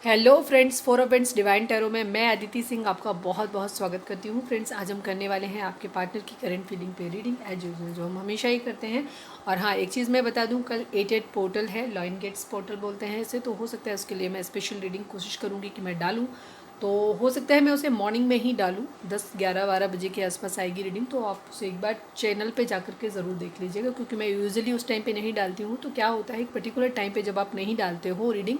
Hello friends, for friends divine tarot में मैं अदिति सिंह आपका बहुत बहुत स्वागत करती हूँ। फ्रेंड्स, आज हम करने वाले हैं आपके पार्टनर की करंट फीलिंग पे रीडिंग एज यूजुअल, जो हम हमेशा ही करते हैं। और हाँ, एक चीज़ मैं बता दूँ, कल 8 पोर्टल है, लॉइन गेट्स पोर्टल बोलते हैं इसे, तो हो सकता है उसके लिए मैं स्पेशल रीडिंग कोशिश करूँगी कि मैं डालूँ। तो हो सकता है मैं उसे मॉर्निंग में ही डालूँ, 10, 11, 12 बजे के आसपास आएगी रीडिंग। तो आप उसे एक बार चैनल पे जाकर के ज़रूर देख लीजिएगा, क्योंकि मैं यूजुअली उस टाइम पे नहीं डालती हूँ। तो क्या होता है, एक पर्टिकुलर टाइम पे जब आप नहीं डालते हो रीडिंग,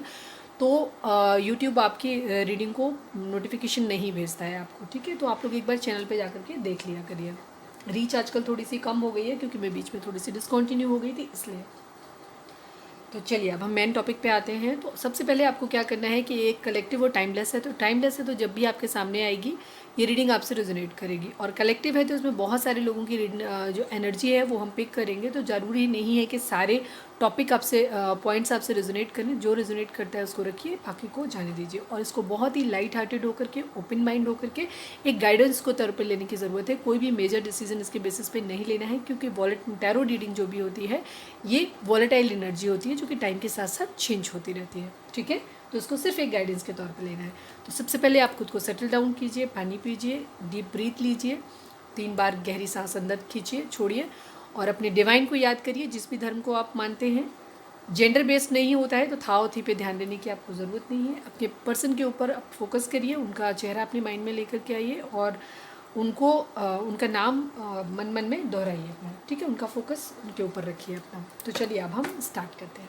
तो यूट्यूब आपकी रीडिंग को नोटिफिकेशन नहीं भेजता है आपको। ठीक है, तो आप लोग एक बार चैनल पे जाकर के देख लिया करिए। रीच आजकल थोड़ी सी कम हो गई है, क्योंकि मैं बीच में थोड़ी सी डिसकंटिन्यू हो गई थी, इसलिए। तो चलिए अब हम मेन टॉपिक पे आते हैं। तो सबसे पहले आपको क्या करना है कि एक कलेक्टिव और टाइमलेस है। तो टाइमलेस है तो जब भी आपके सामने आएगी ये रीडिंग आपसे रेजोनेट करेगी, और कलेक्टिव है तो उसमें बहुत सारे लोगों की जो एनर्जी है वो हम पिक करेंगे। तो ज़रूरी नहीं है कि सारे टॉपिक आपसे पॉइंट्स आपसे रेजोनेट करें। जो रेजोनेट करता है उसको रखिए, बाकी को जाने दीजिए। और इसको बहुत ही लाइट हार्टेड होकर के, ओपन माइंड होकर के एक गाइडेंस को तौर पर लेने की ज़रूरत है। कोई भी मेजर डिसीजन इसके बेसिस पे नहीं लेना है, क्योंकि टैरो रीडिंग जो भी होती है ये वॉलेटाइल एनर्जी होती है, जो कि टाइम के साथ साथ चेंज होती रहती है। ठीक है, तो इसको सिर्फ एक गाइडेंस के तौर पर लेना है। तो सबसे पहले आप खुद को सेटल डाउन कीजिए, पानी पीजिए, डीप ब्रीथ लीजिए, 3 बार गहरी सांस अंदर खींचिए, छोड़िए, और अपने डिवाइन को याद करिए, जिस भी धर्म को आप मानते हैं। जेंडर बेस्ड नहीं होता है तो थाओ थी पे ध्यान देने की आपको ज़रूरत नहीं है। अपने पर्सन के ऊपर आप फोकस करिए, उनका चेहरा अपने माइंड में लेकर के आइए, और उनको उनका नाम मन मन में दोहराइए अपना। ठीक है, उनका फोकस उनके ऊपर रखिए अपना। तो चलिए अब हम स्टार्ट करते हैं।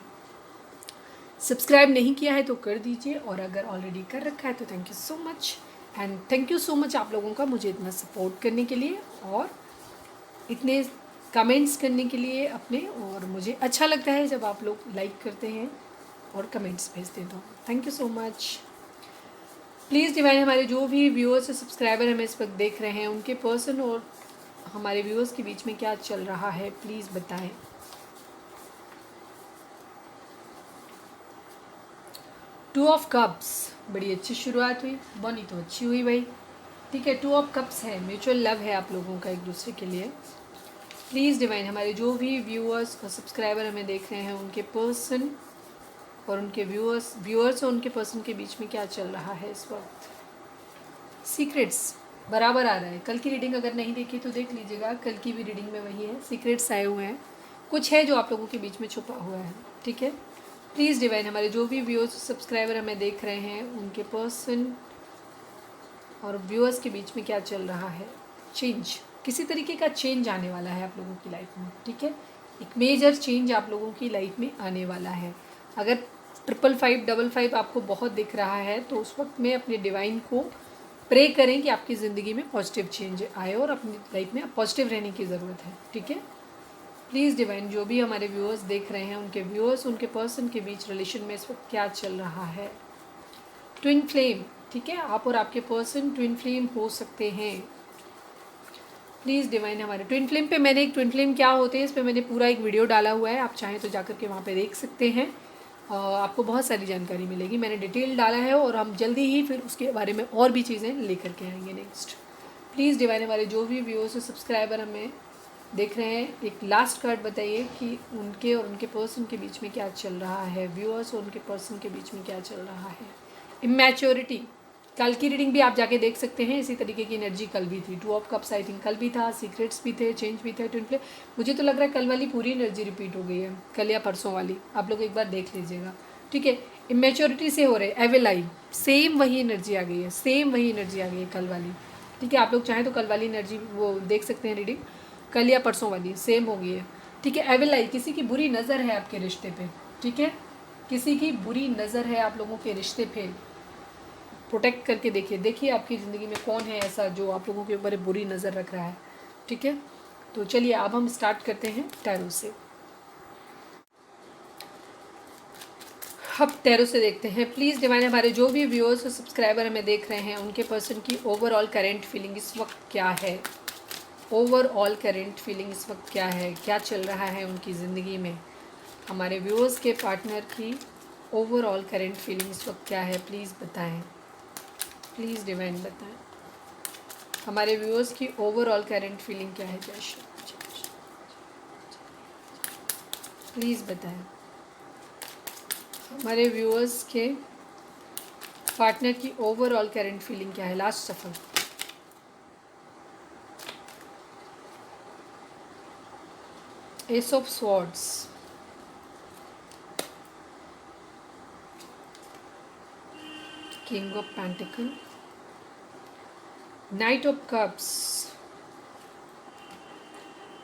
सब्सक्राइब नहीं किया है तो कर दीजिए, और अगर ऑलरेडी कर रखा है तो thank you so much. And thank you so much आप लोगों का मुझे इतना सपोर्ट करने के लिए, और इतने कमेंट्स करने के लिए अपने। और मुझे अच्छा लगता है जब आप लोग लाइक करते हैं और कमेंट्स भेजते हैं, तो thank you so much. Please divine, हमारे जो भी व्यूअर्स और सब्सक्राइबर हमें इस वक्त देख रहे हैं, उनके पर्सन और हमारे व्यूअर्स के बीच में क्या चल रहा है, प्लीज़ बताएं। 2 ऑफ कप्स, बड़ी अच्छी शुरुआत हुई, बनी तो अच्छी हुई भाई। ठीक है, 2 ऑफ कप्स है, म्यूचुअल लव है आप लोगों का एक दूसरे के लिए। प्लीज़ डिवाइन, हमारे जो भी व्यूअर्स और सब्सक्राइबर हमें देख रहे हैं, उनके पर्सन और उनके व्यूअर्स और उनके पर्सन के बीच में क्या चल रहा है इस वक्त। सीक्रेट्स बराबर आ रहा है। कल की रीडिंग अगर नहीं देखी तो देख लीजिएगा, कल की भी रीडिंग में वही है, सीक्रेट्स आए हुए हैं। कुछ है जो आप लोगों के बीच में छुपा हुआ है। ठीक है, प्लीज़ डिवाइन, हमारे जो भी व्यूअर्स सब्सक्राइबर हमें देख रहे हैं, उनके पर्सन और व्यूअर्स के बीच में क्या चल रहा है। चेंज, किसी तरीके का चेंज आने वाला है आप लोगों की लाइफ में। ठीक है, एक मेजर चेंज आप लोगों की लाइफ में आने वाला है। अगर 555 आपको बहुत दिख रहा है, तो उस वक्त में अपने डिवाइन को प्रे करें कि आपकी ज़िंदगी में पॉजिटिव चेंज आए, और अपनी लाइफ में पॉजिटिव रहने की ज़रूरत है। ठीक है, प्लीज़ डिवाइन, जो भी हमारे व्यूअर्स देख रहे हैं, उनके व्यूअर्स उनके पर्सन के बीच रिलेशन में इस वक्त क्या चल रहा है। ट्विन फ्लेम, ठीक है, आप और आपके पर्सन ट्विन फ्लेम हो सकते हैं। प्लीज़ डिवाइन, हमारे ट्विन फ्लेम पे मैंने एक ट्विन फ्लेम क्या होते हैं इस पर मैंने पूरा एक वीडियो डाला हुआ है, आप चाहें तो जाकर के वहाँ पे देख सकते हैं। आपको बहुत सारी जानकारी मिलेगी, मैंने डिटेल डाला है, और हम जल्दी ही फिर उसके बारे में और भी चीज़ें लेकर के आएंगे नेक्स्ट। प्लीज़ डिवाइन, हमारे जो भी व्यूअर्स और सब्सक्राइबर हमें देख रहे हैं, एक लास्ट कार्ड बताइए कि उनके और उनके पर्सन के बीच में क्या चल रहा है। व्यूअर्स और उनके पर्सन के बीच में क्या चल रहा है। इमैच्योरिटी, कल की रीडिंग भी आप जाके देख सकते हैं, इसी तरीके की एनर्जी कल भी थी। 2 ऑफ कप्स आई थिंक कल भी था, सीक्रेट्स भी थे, चेंज भी थे, ट्विन फ्लेम। मुझे तो लग रहा है कल वाली पूरी एनर्जी रिपीट हो गई है, कल या परसों वाली, आप लोग एक बार देख लीजिएगा। ठीक है, इमेच्योरिटी से हो रहे एवेलाई, सेम वही एनर्जी आ गई है, सेम वही एनर्जी आ गई है कल वाली। ठीक है, आप लोग चाहें तो कल वाली एनर्जी वो देख सकते हैं, रीडिंग कल या परसों वाली सेम हो गई है। ठीक है, एवेलाई, किसी की बुरी नज़र है आपके रिश्ते पे। ठीक है, किसी की बुरी नज़र है आप लोगों के रिश्ते पे, प्रोटेक्ट करके देखिए, देखिए आपकी ज़िंदगी में कौन है ऐसा जो आप लोगों के ऊपर बुरी नज़र रख रहा है। ठीक है, तो चलिए अब हम स्टार्ट करते हैं टैरो से। अब टैरो से देखते हैं। प्लीज़ डिवाइन, हमारे जो भी व्यूअर्स और सब्सक्राइबर हमें देख रहे हैं, उनके पर्सन की ओवरऑल करेंट फीलिंग इस वक्त क्या है। ओवरऑल करेंट फीलिंग इस वक्त क्या है, क्या चल रहा है उनकी ज़िंदगी में। हमारे व्यूअर्स के पार्टनर की ओवरऑल करेंट फीलिंग इस वक्त क्या है, प्लीज़ बताएं। प्लीज़ डिवाइन बताएं, हमारे व्यूअर्स की ओवरऑल करेंट फीलिंग क्या है। जय, प्लीज़ बताएं हमारे व्यूअर्स के पार्टनर की ओवरऑल करंट फीलिंग क्या है? लास्ट सफल। S of swords, king of pentacle, night of cups,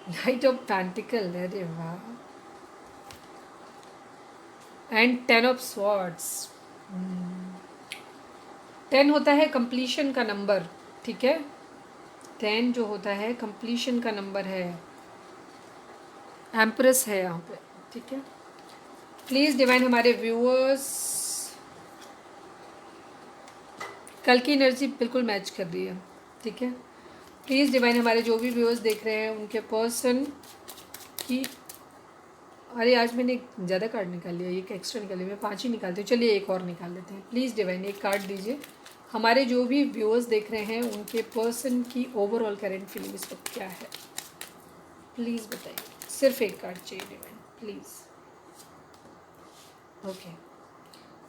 night of pentacle, अरे वाह, एंड 10 ऑफ स्वॉर्ड्स। 10 होता है कंप्लीशन का नंबर, ठीक है। 10 जो होता है कंप्लीशन का नंबर है, एम्प्रेस है यहाँ पे, ठीक है। प्लीज़ डिवाइन हमारे व्यूअर्स, कल की एनर्जी बिल्कुल मैच कर रही है, ठीक है। प्लीज़ डिवाइन हमारे जो भी व्यूअर्स देख रहे हैं उनके पर्सन की, अरे आज मैंने ज़्यादा कार्ड निकाल लिया, एक एक्स्ट्रा निकाल लिया, मैं 5 ही निकालती हूँ, चलिए एक और निकाल लेते हैं। प्लीज़ डिवाइन एक कार्ड दीजिए, हमारे जो भी व्यूअर्स देख रहे हैं उनके पर्सन की ओवरऑल करंट फीलिंग इस वक्त क्या है, प्लीज़ बताइए। सिर्फ एक कार्ड चाहिए डिवाइन, प्लीज़। ओके,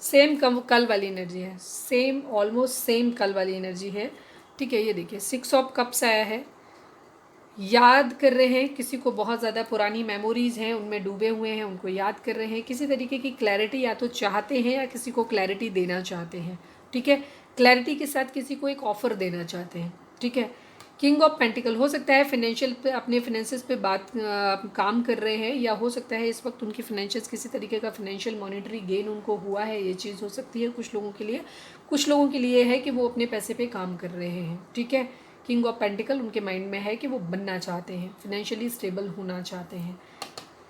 सेम कल वाली एनर्जी है, सेम ऑलमोस्ट सेम कल वाली एनर्जी है, ठीक है। ये देखिए 6 ऑफ कप्स आया है, याद कर रहे हैं किसी को, बहुत ज़्यादा पुरानी मेमोरीज़ हैं उनमें डूबे हुए हैं, उनको याद कर रहे हैं, किसी तरीके की क्लैरिटी या तो चाहते हैं या किसी को क्लैरिटी देना चाहते हैं, ठीक है। क्लैरिटी के साथ किसी को एक ऑफ़र देना चाहते हैं, ठीक है। किंग ऑफ पेंटिकल, हो सकता है फाइनेंशियल पे, अपने फाइनेंसेस पे काम कर रहे हैं, या हो सकता है इस वक्त उनकी फाइनेंशियल्स, किसी तरीके का फाइनेंशियल मॉनेटरी गेन उनको हुआ है, ये चीज़ हो सकती है कुछ लोगों के लिए। कुछ लोगों के लिए है कि वो अपने पैसे पे काम कर रहे हैं, ठीक है। किंग ऑफ पेंटिकल उनके माइंड में है कि वो बनना चाहते हैं, फाइनेंशियली स्टेबल होना चाहते हैं।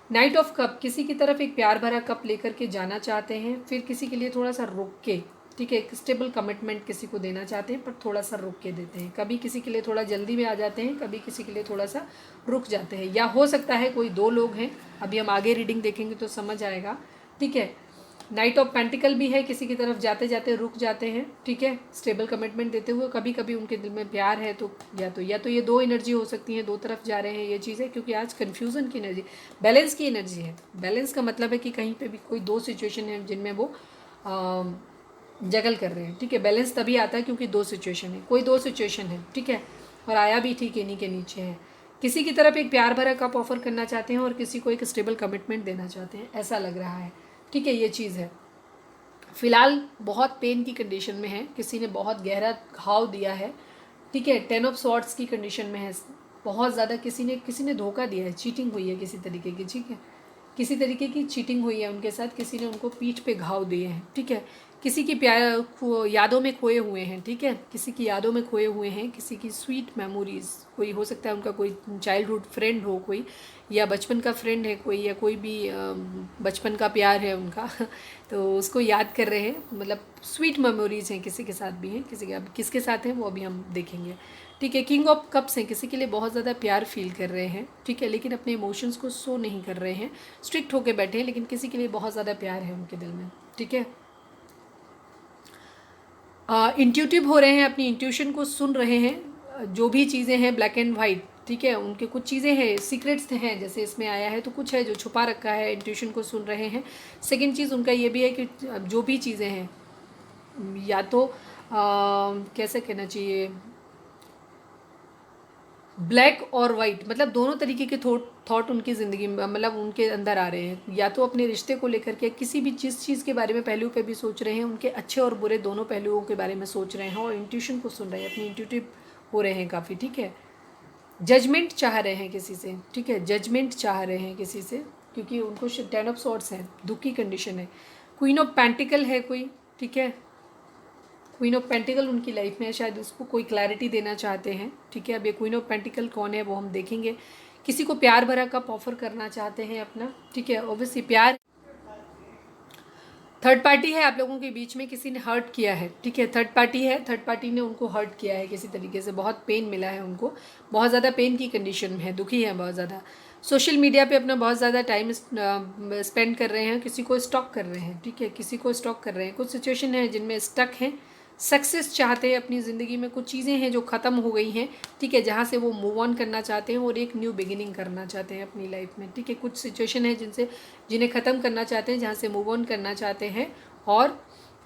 नाइट ऑफ कप, किसी की तरफ एक प्यार भरा कप लेकर के जाना चाहते हैं, फिर किसी के लिए थोड़ा सा रुक के, ठीक है, एक स्टेबल कमिटमेंट किसी को देना चाहते हैं, पर थोड़ा सा रुक के देते हैं। कभी किसी के लिए थोड़ा जल्दी में आ जाते हैं, कभी किसी के लिए थोड़ा सा रुक जाते हैं, या हो सकता है कोई 2 लोग हैं, अभी हम आगे रीडिंग देखेंगे तो समझ आएगा, ठीक है। नाइट ऑफ पेंटिकल भी है, किसी की तरफ जाते जाते रुक जाते हैं, ठीक है, स्टेबल कमिटमेंट देते हुए। कभी कभी उनके दिल में प्यार है, तो या तो ये 2 एनर्जी हो सकती हैं, 2 तरफ जा रहे हैं, ये चीज़ है, क्योंकि आज कन्फ्यूज़न की एनर्जी, बैलेंस की एनर्जी है। बैलेंस का मतलब है कि कहीं पे भी कोई 2 सिचुएशन है जिनमें वो जगल कर रहे हैं, ठीक है। बैलेंस तभी आता है क्योंकि 2 सिचुएशन है, कोई 2 सिचुएशन है, ठीक है, और आया भी ठीक इन्हीं के नीचे है। किसी की तरफ एक प्यार भरा कप ऑफर करना चाहते हैं और किसी को एक स्टेबल कमिटमेंट देना चाहते हैं, ऐसा लग रहा है, ठीक है। ये चीज़ है, फ़िलहाल बहुत पेन की कंडीशन में है, किसी ने बहुत गहरा घाव दिया है, ठीक है। 10 ऑफ स्वॉर्ड्स की कंडीशन में है, बहुत ज़्यादा किसी ने धोखा दिया है, चीटिंग हुई है किसी तरीके की, ठीक है। किसी तरीके की चीटिंग हुई है उनके साथ, किसी ने उनको पीठ पे घाव दिए हैं, ठीक है। किसी की यादों में खोए हुए हैं, ठीक है, किसी की यादों में खोए हुए हैं, किसी की स्वीट मेमोरीज़, कोई हो सकता है उनका कोई चाइल्डहुड फ्रेंड हो कोई, या बचपन का फ्रेंड है कोई, या कोई भी बचपन का प्यार है उनका तो उसको याद कर रहे हैं, मतलब स्वीट मेमोरीज़ हैं, किसी के साथ भी हैं, किसी के, अब किसके साथ हैं वो अभी हम देखेंगे, ठीक है। किंग ऑफ कप्स हैं, किसी के लिए बहुत ज़्यादा प्यार फील कर रहे हैं, ठीक है, लेकिन अपने इमोशंस को शो नहीं कर रहे हैं, स्ट्रिक्ट होकर बैठे हैं, लेकिन किसी के लिए बहुत ज़्यादा प्यार है उनके दिल में, ठीक है। इंट्यूटिव हो रहे हैं, अपनी इंट्यूशन को सुन रहे हैं, जो भी चीज़ें हैं ब्लैक एंड वाइट, ठीक है, उनके कुछ चीज़ें हैं, सीक्रेट्स हैं, जैसे इसमें आया है, तो कुछ है जो छुपा रखा है, इंट्यूशन को सुन रहे हैं। सेकंड चीज़ उनका ये भी है कि जो भी चीज़ें हैं, या तो कैसे कहना चाहिए, ब्लैक और वाइट, मतलब दोनों तरीके के थॉट उनकी ज़िंदगी में, मतलब उनके अंदर आ रहे हैं, या तो अपने रिश्ते को लेकर के, किसी भी चीज़ के बारे में पहलू पे भी सोच रहे हैं, उनके अच्छे और बुरे दोनों पहलुओं के बारे में सोच रहे हैं, और इंट्यूशन को सुन रहे हैं, अपनी इंट्यूटिव हो रहे हैं काफ़ी, ठीक है। जजमेंट चाह रहे हैं किसी से, ठीक है, जजमेंट चाह रहे हैं किसी से, क्योंकि उनको 10 ऑफ स्वॉर्ड्स है, दुख की कंडीशन है। क्वीन ऑफ पेंटिकल है कोई, ठीक है, क्वीन ऑफ पेंटिकल उनकी लाइफ में है, शायद उसको कोई क्लैरिटी देना चाहते हैं, ठीक है। अब ये क्वीन ऑफ पेंटिकल कौन है वो हम देखेंगे। किसी को प्यार भरा कप ऑफर करना चाहते हैं अपना, ठीक है, ऑब्वियसली प्यार। थर्ड पार्टी है आप लोगों के बीच में, किसी ने हर्ट किया है, ठीक है, थर्ड पार्टी है, थर्ड पार्टी ने उनको हर्ट किया है किसी तरीके से, बहुत पेन मिला है उनको, बहुत ज़्यादा पेन की कंडीशन में है, दुखी है बहुत ज़्यादा। सोशल मीडिया पे अपना बहुत ज़्यादा टाइम स्पेंड कर रहे हैं, किसी को स्टॉक कर रहे हैं, ठीक है, किसी को स्टॉक कर रहे हैं, कुछ सिचुएशन है जिनमें स्टक हैं, सक्सेस चाहते हैं अपनी ज़िंदगी में, कुछ चीज़ें हैं जो ख़त्म हो गई हैं, ठीक है, जहाँ से वो मूव ऑन करना चाहते हैं और एक न्यू बिगिनिंग करना चाहते हैं अपनी लाइफ में, ठीक है। कुछ सिचुएशन है जिन्हें ख़त्म करना चाहते हैं, जहाँ से मूव ऑन करना चाहते हैं, और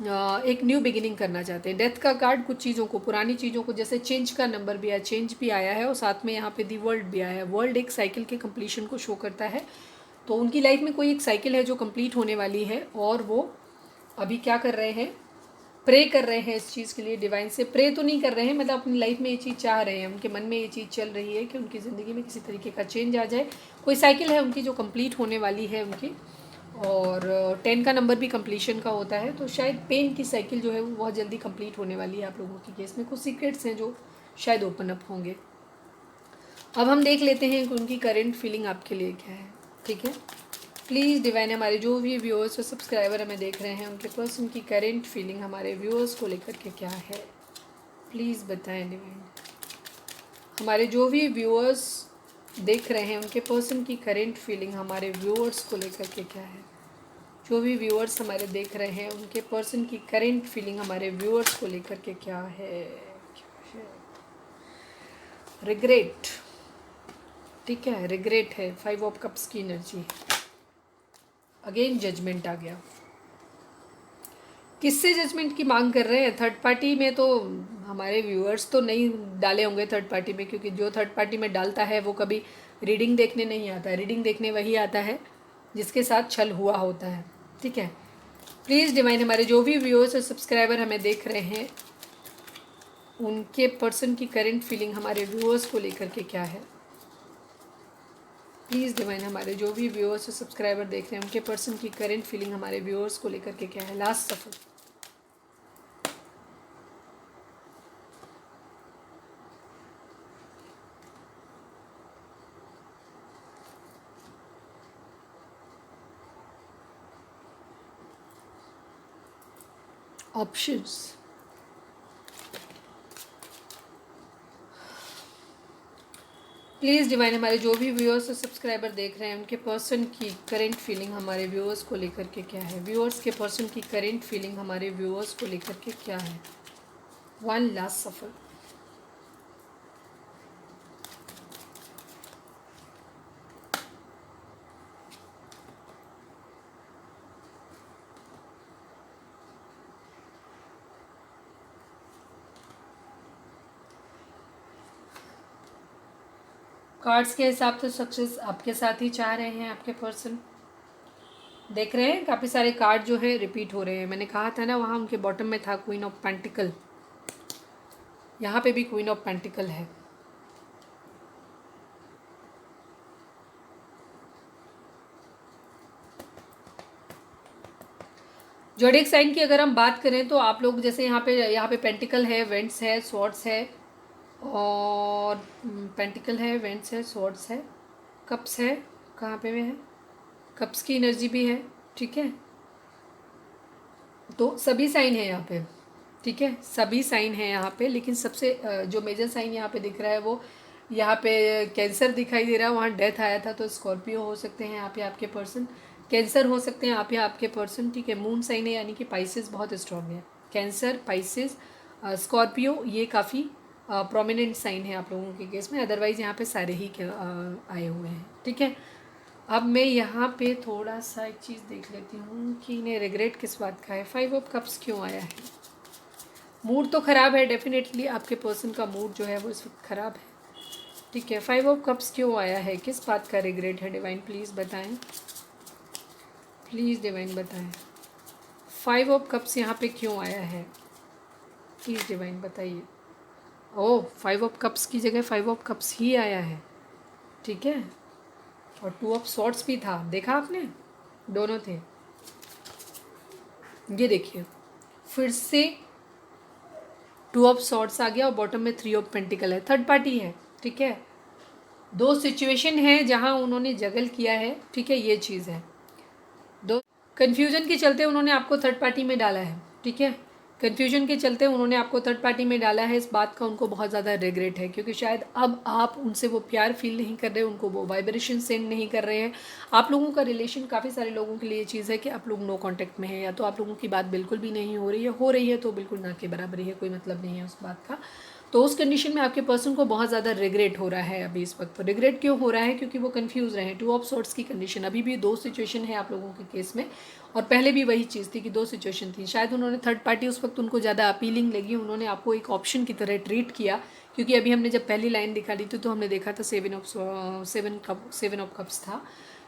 एक न्यू बिगिनिंग करना चाहते हैं। डेथ का कार्ड कुछ चीज़ों को, पुरानी चीज़ों को, जैसे चेंज का नंबर भी आया, चेंज भी आया है और साथ में यहाँ पे दी वर्ल्ड भी आया है। वर्ल्ड एक साइकिल के कंप्लीशन को शो करता है, तो उनकी लाइफ में कोई एक साइकिल है जो कंप्लीट होने वाली है और वो अभी क्या कर रहे हैं, प्रे कर रहे हैं इस चीज़ के लिए। डिवाइन से प्रे तो नहीं कर रहे हैं, मतलब अपनी लाइफ में ये चीज़ चाह रहे हैं, उनके मन में ये चीज़ चल रही है कि उनकी ज़िंदगी में किसी तरीके का चेंज आ जाए। कोई साइकिल है उनकी जो कंप्लीट होने वाली है उनकी, और 10 का नंबर भी कंप्लीशन का होता है, तो शायद पेन की साइकिल जो है वो बहुत जल्दी कंप्लीट होने वाली है आप लोगों के केस में। कुछ सीक्रेट्स हैं जो शायद ओपन अप होंगे। अब हम देख लेते हैं कि उनकी करेंट फीलिंग आपके लिए क्या है। ठीक है, प्लीज़ डिवाइन, हमारे जो भी व्यूअर्स और सब्सक्राइबर हमें देख रहे हैं उनके पर्सन की करेंट फीलिंग हमारे व्यूअर्स को लेकर के क्या है, प्लीज़ बताएं डिवाइन। हमारे जो भी व्यूअर्स देख रहे हैं उनके पर्सन की करेंट फीलिंग हमारे व्यूअर्स को लेकर के क्या है। जो भी व्यूअर्स हमारे देख रहे हैं उनके पर्सन की करेंट फीलिंग हमारे व्यूअर्स को लेकर के क्या है। रिग्रेट, ठीक है, रिग्रेट है। 5 ऑफ कप्स की एनर्जी, अगेन जजमेंट आ गया। किससे जजमेंट की मांग कर रहे हैं? थर्ड पार्टी में तो हमारे व्यूअर्स तो नहीं डाले होंगे थर्ड पार्टी में, क्योंकि जो थर्ड पार्टी में डालता है वो कभी रीडिंग देखने नहीं आता। रीडिंग देखने वही आता है जिसके साथ छल हुआ होता है। ठीक है, प्लीज़ डिवाइन, हमारे जो भी व्यूअर्स और सब्सक्राइबर हमें देख रहे हैं उनके पर्सन की करेंट फीलिंग हमारे व्यूअर्स को लेकर के क्या है। प्लीज़ डिवाइन, हमारे जो भी व्यूअर्स और सब्सक्राइबर देख रहे हैं उनके पर्सन की करेंट फीलिंग हमारे व्यूअर्स को लेकर के क्या है। Last suffer, options, please divine, हमारे जो भी व्यूअर्स और सब्सक्राइबर देख रहे हैं उनके पर्सन की करेंट फीलिंग हमारे व्यूअर्स को लेकर के क्या है। व्यूअर्स के पर्सन की करेंट फीलिंग हमारे व्यूअर्स को लेकर के क्या है। 1 लास्ट सफर, कार्ड्स के हिसाब से सक्सेस आपके साथ ही चाह रहे हैं। आपके पर्सन देख रहे हैं काफ़ी सारे कार्ड जो है रिपीट हो रहे हैं। मैंने कहा था ना, वहाँ उनके बॉटम में था क्वीन ऑफ पेंटिकल, यहाँ पे भी क्वीन ऑफ पेंटिकल है। ज़ोडिएक साइन की अगर हम बात करें तो आप लोग जैसे यहाँ पे पेंटिकल है, वेंट्स है, स्वॉर्ड्स है, और पेंटिकल है, वेंट्स है, स्वॉर्ड्स है, कप्स है, कहाँ पे है, कप्स की एनर्जी भी है। ठीक है, तो सभी साइन है यहाँ पे। ठीक है, सभी साइन है यहाँ पे, लेकिन सबसे जो मेजर साइन यहाँ पे दिख रहा है वो यहाँ पे कैंसर दिखाई दे रहा है। वहाँ डेथ आया था, तो स्कॉर्पियो हो सकते हैं यहाँ पे आपके पर्सन, कैंसर हो सकते हैं आप या आपके पर्सन। ठीक है, मून साइन है यानी कि पाइसेस बहुत स्ट्रॉन्ग है। कैंसर, पाइसेस, स्कॉर्पियो, ये काफ़ी प्रोमिनेंट साइन है आप लोगों के केस में। अदरवाइज़ यहाँ पे सारे ही आए हुए हैं। ठीक है, अब मैं यहाँ पे थोड़ा सा एक चीज़ देख लेती हूँ कि इन्हें रिग्रेट किस बात का है। 5 ऑफ कप्स क्यों आया है? मूड तो ख़राब है, डेफिनेटली आपके पर्सन का मूड जो है वो इस वक्त ख़राब है। ठीक है, 5 ऑफ कप्स क्यों आया है, किस बात का रिग्रेट है? डिवाइन प्लीज़ बताएं, प्लीज़ डिवाइन बताएं। 5 ऑफ कप्स यहाँ पे क्यों आया है, प्लीज़ डिवाइन बताइए। ओह, 5 ऑफ कप्स की जगह 5 ऑफ कप्स ही आया है। ठीक है, और 2 ऑफ सॉर्ड्स भी था, देखा आपने, दोनों थे। ये देखिए फिर से 2 ऑफ सॉर्ड्स आ गया और बॉटम में 3 ऑफ पेंटिकल है। थर्ड पार्टी है। ठीक है, 2 सिचुएशन है जहां उन्होंने जगल किया है। ठीक है, ये चीज़ है। दो कन्फ्यूजन के चलते उन्होंने आपको थर्ड पार्टी में डाला है। ठीक है, कन्फ्यूजन के चलते उन्होंने आपको थर्ड पार्टी में डाला है। इस बात का उनको बहुत ज़्यादा रिग्रेट है, क्योंकि शायद अब आप उनसे वो प्यार फील नहीं कर रहे, उनको वो वाइब्रेशन सेंड नहीं कर रहे हैं। आप लोगों का रिलेशन, काफ़ी सारे लोगों के लिए ये चीज़ है कि आप लोग नो कांटेक्ट में हैं, या तो आप लोगों की बात बिल्कुल भी नहीं हो रही है, तो बिल्कुल ना के बराबर ही है, कोई मतलब नहीं है उस बात का। तो उस कंडीशन में आपके पर्सन को बहुत ज़्यादा रिग्रेट हो रहा है अभी इस वक्त। तो रिग्रेट क्यों हो रहा है? क्योंकि वो कंफ्यूज रहे हैं। 2 ऑफ सॉर्ड्स की कंडीशन, अभी भी 2 सिचुएशन है आप लोगों के केस में, और पहले भी वही चीज़ थी कि 2 सिचुएशन थी। शायद उन्होंने थर्ड पार्टी उस वक्त उनको ज़्यादा अपीलिंग लगी, उन्होंने आपको एक ऑप्शन की तरह ट्रीट किया। क्योंकि अभी हमने जब पहली लाइन दिखा दी थी तो हमने देखा था 7 ऑफ कप्स था।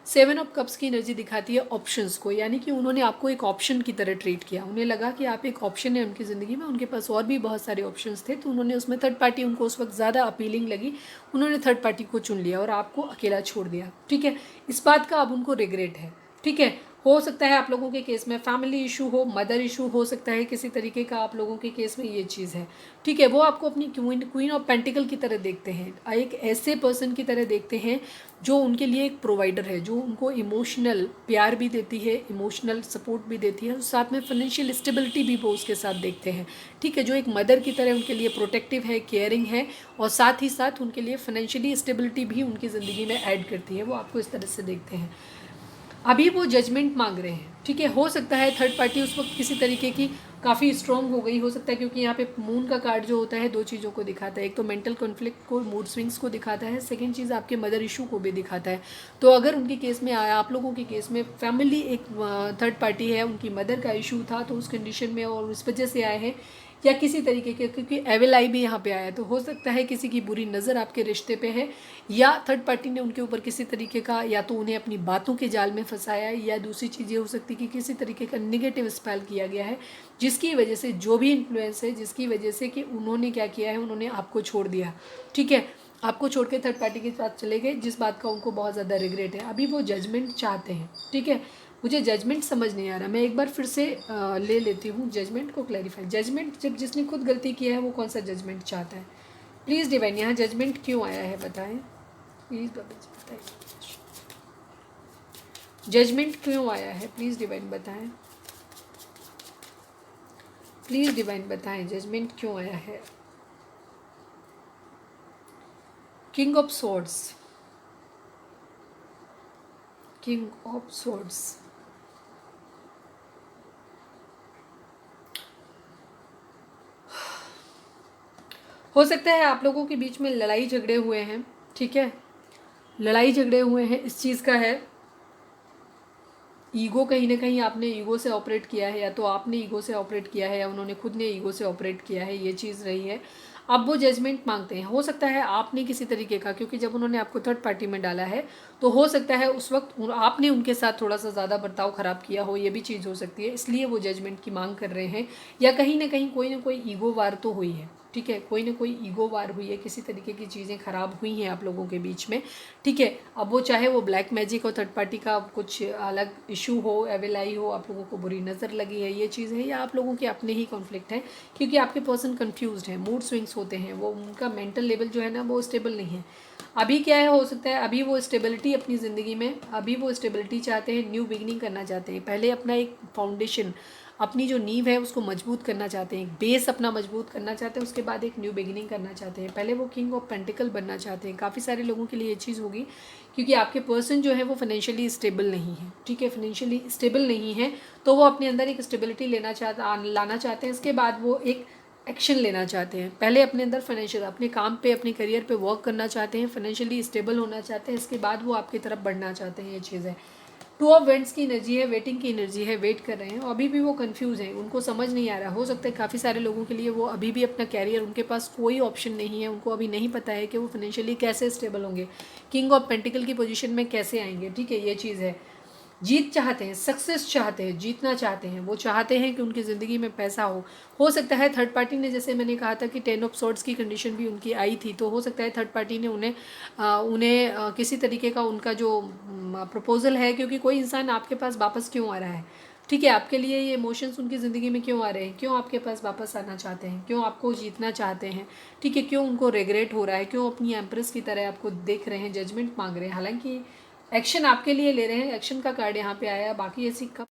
7 ऑफ कप्स की एनर्जी दिखाती है ऑप्शंस को, यानी कि उन्होंने आपको एक ऑप्शन की तरह ट्रीट किया। उन्हें लगा कि आप एक ऑप्शन है उनकी ज़िंदगी में, उनके पास और भी बहुत सारे ऑप्शंस थे, तो उन्होंने उसमें थर्ड पार्टी उनको उस वक्त ज़्यादा अपीलिंग लगी, उन्होंने थर्ड पार्टी को चुन लिया और आपको अकेला छोड़ दिया। ठीक है, इस बात का अब उनको रिग्रेट है। ठीक है, हो सकता है आप लोगों के केस में फैमिली इशू हो, मदर इशू हो सकता है किसी तरीके का आप लोगों के केस में ये चीज़ है। ठीक है, वो आपको अपनी क्वीन ऑफ पेंटिकल की तरह देखते हैं, एक ऐसे पर्सन की तरह देखते हैं जो उनके लिए एक प्रोवाइडर है, जो उनको इमोशनल प्यार भी देती है, इमोशनल सपोर्ट भी देती है, और साथ में फाइनेंशियल स्टेबिलिटी भी वो उसके साथ देखते हैं। ठीक है, जो एक मदर की तरह उनके लिए प्रोटेक्टिव है, केयरिंग है, और साथ ही साथ उनके लिए फाइनेंशियली स्टेबिलिटी भी उनकी ज़िंदगी में ऐड करती है। वो आपको इस तरह से देखते हैं। अभी वो जजमेंट मांग रहे हैं। ठीक है, हो सकता है थर्ड पार्टी उस वक्त किसी तरीके की काफ़ी स्ट्रॉन्ग हो गई, हो सकता है, क्योंकि यहाँ पे मून का कार्ड जो होता है 2 चीज़ों को दिखाता है। एक तो मेंटल कॉन्फ्लिक्ट को, मूड स्विंग्स को दिखाता है, सेकंड चीज़ आपके मदर इशू को भी दिखाता है। तो अगर उनके केस में आया, आप लोगों के केस में फैमिली एक थर्ड पार्टी है, उनकी मदर का इशू था, तो उस कंडीशन में और उस वजह से आए हैं, या किसी तरीके के, क्योंकि एविल आई भी यहाँ पे आया, तो हो सकता है किसी की बुरी नज़र आपके रिश्ते पे है, या थर्ड पार्टी ने उनके ऊपर किसी तरीके का, या तो उन्हें अपनी बातों के जाल में फंसाया, या दूसरी चीज़ ये हो सकती है कि किसी तरीके का निगेटिव स्पेल किया गया है, जिसकी वजह से जो भी इन्फ्लुएंस है, जिसकी वजह से कि उन्होंने क्या किया है, उन्होंने आपको छोड़ दिया। ठीक है, आपको छोड़ के थर्ड पार्टी के साथ चले गए, जिस बात का उनको बहुत ज़्यादा रिग्रेट है। अभी वो जजमेंट चाहते हैं। ठीक है, मुझे जजमेंट समझ नहीं आ रहा, मैं एक बार फिर से ले लेती हूँ जजमेंट को क्लैरिफाई। जजमेंट, जब जिसने खुद गलती किया है वो कौन सा जजमेंट चाहता है? प्लीज़ डिवाइन, यहाँ जजमेंट क्यों आया है बताएं प्लीज़, बताइए। जजमेंट क्यों आया है प्लीज़ डिवाइन बताएं, प्लीज़ डिवाइन बताएं, जजमेंट क्यों आया है? King of swords, king of swords, हो सकता है आप लोगों के बीच में लड़ाई झगड़े हुए हैं। ठीक है, लड़ाई झगड़े हुए हैं, इस चीज़ का है ईगो, कहीं ना कहीं आपने ईगो से ऑपरेट किया है, या तो आपने ईगो से ऑपरेट किया है, या उन्होंने खुद ने ईगो से ऑपरेट किया है, ये चीज़ रही है। अब वो जजमेंट मांगते हैं। हो सकता है आपने किसी तरीके का, क्योंकि जब उन्होंने आपको थर्ड पार्टी में डाला है, तो हो सकता है उस वक्त आपने उनके साथ थोड़ा सा ज़्यादा बर्ताव ख़राब किया हो, ये भी चीज़ हो सकती है, इसलिए वो जजमेंट की मांग कर रहे हैं। या कहीं ना कोई ईगो वार तो हुई है। ठीक है, कोई ना कोई ईगो वार हुई है, किसी तरीके की चीज़ें ख़राब हुई हैं आप लोगों के बीच में। ठीक है, अब वो चाहे वो ब्लैक मैजिक और थर्ड पार्टी का कुछ अलग इशू हो, एविलाई हो, आप लोगों को बुरी नज़र लगी है, ये चीज़ है, या आप लोगों के अपने ही कॉन्फ्लिक्ट हैं, क्योंकि आपके पर्सन कन्फ्यूज्ड हैं, मूड स्विंग्स होते हैं, वो उनका मेंटल लेवल जो है ना वो स्टेबल नहीं है। अभी क्या है, हो सकता है अभी वो स्टेबिलिटी अपनी ज़िंदगी में, अभी वो स्टेबिलिटी चाहते हैं, न्यू बिगनिंग करना चाहते हैं, पहले अपना एक फाउंडेशन, अपनी जो नींव है उसको मजबूत करना चाहते हैं, बेस अपना मजबूत करना चाहते हैं, उसके बाद एक न्यू बिगिनिंग करना चाहते हैं। पहले वो किंग ऑफ पेंटिकल बनना चाहते हैं। काफ़ी सारे लोगों के लिए ये चीज़ होगी, क्योंकि आपके पर्सन जो है वो फाइनेंशियली स्टेबल नहीं है। ठीक है, फाइनेंशियली स्टेबल नहीं है, तो वो अपने अंदर एक स्टेबिलिटी लाना चाहते हैं, इसके बाद वो एक एक्शन लेना चाहते हैं। पहले अपने अंदर फाइनेंशियल, अपने काम पे, अपने करियर पे वर्क करना चाहते हैं, फाइनेंशियली स्टेबल होना चाहते हैं, इसके बाद वो आपकी तरफ बढ़ना चाहते हैं, ये चीज़ है। 2 ऑफ वेंट्स की एनर्जी है, वेटिंग की एनर्जी है, वेट कर रहे हैं, और अभी भी वो कंफ्यूज हैं, उनको समझ नहीं आ रहा। हो सकता है काफ़ी सारे लोगों के लिए वो अभी भी अपना कैरियर, उनके पास कोई ऑप्शन नहीं है, उनको अभी नहीं पता है कि वो फाइनेंशियली कैसे स्टेबल होंगे, किंग ऑफ पेंटिकल की पोजीशन में कैसे आएंगे। ठीक है, ये चीज़ है। जीत चाहते हैं, सक्सेस चाहते हैं, जीतना चाहते हैं, वो चाहते हैं कि उनकी ज़िंदगी में पैसा हो सकता है थर्ड पार्टी ने, जैसे मैंने कहा था कि 10 ऑफ सॉर्ड्स की कंडीशन भी उनकी आई थी, तो हो सकता है थर्ड पार्टी ने उन्हें किसी तरीके का उनका जो प्रपोजल है, क्योंकि कोई इंसान आपके पास वापस क्यों आ रहा है? ठीक है, आपके लिए ये इमोशंस उनकी ज़िंदगी में क्यों आ रहे हैं, क्यों आपके पास वापस आना चाहते हैं, क्यों आपको जीतना चाहते हैं? ठीक है, क्यों उनको रिग्रेट हो रहा है, क्यों अपनी एम्प्रेस की तरह आपको देख रहे हैं, जजमेंट मांग रहे हैं, हालांकि एक्शन आपके लिए ले रहे हैं। एक्शन का कार्ड यहाँ पे आया। बाकी ऐसी कब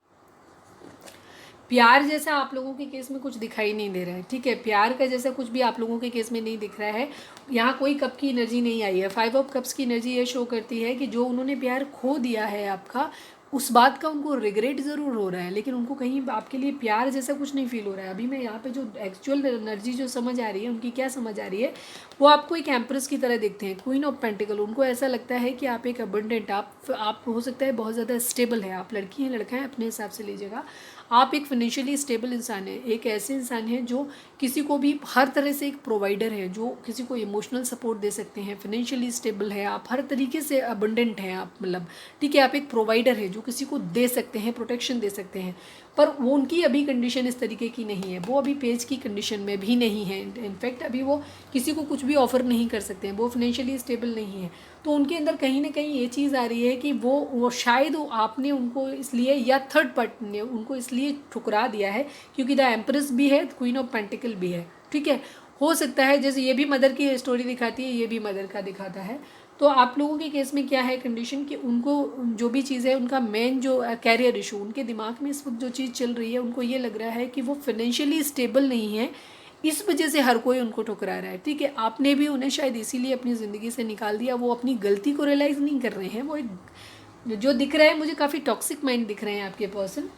प्यार जैसा आप लोगों के केस में कुछ दिखाई नहीं दे रहा है। ठीक है, प्यार का जैसा कुछ भी आप लोगों के केस में नहीं दिख रहा है। यहाँ कोई कप की एनर्जी नहीं आई है। 5 ऑफ कप्स की एनर्जी ये शो करती है कि जो उन्होंने प्यार खो दिया है आपका, उस बात का उनको रिग्रेट ज़रूर हो रहा है, लेकिन उनको कहीं आपके लिए प्यार जैसा कुछ नहीं फील हो रहा है। अभी मैं यहाँ पे जो एक्चुअल एनर्जी जो समझ आ रही है उनकी, क्या समझ आ रही है, वो आपको एक एम्प्रेस की तरह देखते हैं, क्वीन ऑफ पेंटिकल। उनको ऐसा लगता है कि आप एक अबंडेंट, आप हो सकता है बहुत ज़्यादा स्टेबल है, आप लड़की हैं लड़का है अपने हिसाब से लीजिएगा, आप एक फाइनेंशियली स्टेबल इंसान है, एक ऐसे इंसान हैं जो किसी को भी हर तरह से एक प्रोवाइडर है, जो किसी को इमोशनल सपोर्ट दे सकते हैं, फाइनेंशियली स्टेबल है, आप हर तरीके से अबंडेंट हैं आप, मतलब ठीक है, आप एक प्रोवाइडर है जो किसी को दे सकते हैं, प्रोटेक्शन दे सकते हैं। पर वो उनकी अभी कंडीशन इस तरीके की नहीं है, वो अभी पेज की कंडीशन में भी नहीं है, इनफैक्ट अभी वो किसी को कुछ भी ऑफर नहीं कर सकते हैं, वो फाइनेंशियली स्टेबल नहीं है। तो उनके अंदर कहीं ना कहीं ये चीज़ आ रही है कि वो शायद आपने उनको इसलिए, या थर्ड पार्टी ने उनको इसलिए ठुकरा दिया है क्योंकि द एम्प्रेस भी है, क्वीन ऑफ पेंटिकल भी है, ठीक है। हो सकता है जैसे ये भी मदर की स्टोरी दिखाती है, ये भी मदर का दिखाता है। तो आप लोगों के केस में क्या है कंडीशन कि उनको जो भी चीज़ है, उनका मेन जो कैरियर इशू, उनके दिमाग में इस वक्त जो चीज़ चल रही है, उनको ये लग रहा है कि वो फाइनेंशियली स्टेबल नहीं है, इस वजह से हर कोई उनको ठुकरा रहा है, ठीक है। आपने भी उन्हें शायद इसीलिए अपनी ज़िंदगी से निकाल दिया, वो अपनी गलती को रियलाइज़ नहीं कर रहे हैं। वो एक जो दिख रहा है मुझे, काफ़ी टॉक्सिक माइंड दिख रहे हैं आपके पर्सन,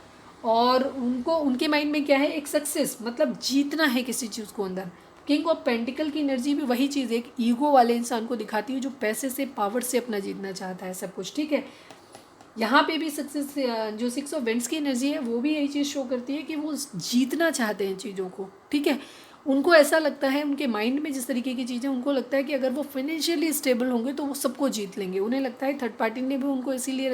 और उनको उनके माइंड में क्या है, एक सक्सेस, मतलब जीतना है किसी चीज़ को अंदर। किंग ऑफ पेंटिकल की एनर्जी भी वही चीज़ है, एक ईगो वाले इंसान को दिखाती है जो पैसे से, पावर से अपना जीतना चाहता है सब कुछ, ठीक है। यहाँ पे भी सक्सेस, जो 6 ऑफ वेंट्स की एनर्जी है वो भी यही चीज़ शो करती है कि वो जीतना चाहते हैं चीज़ों को, ठीक है। उनको ऐसा लगता है, उनके माइंड में जिस तरीके की चीज़ें, उनको लगता है कि अगर वो फाइनेंशियली स्टेबल होंगे तो वो सबको जीत लेंगे। उन्हें लगता है थर्ड पार्टी ने भी उनको इसीलिए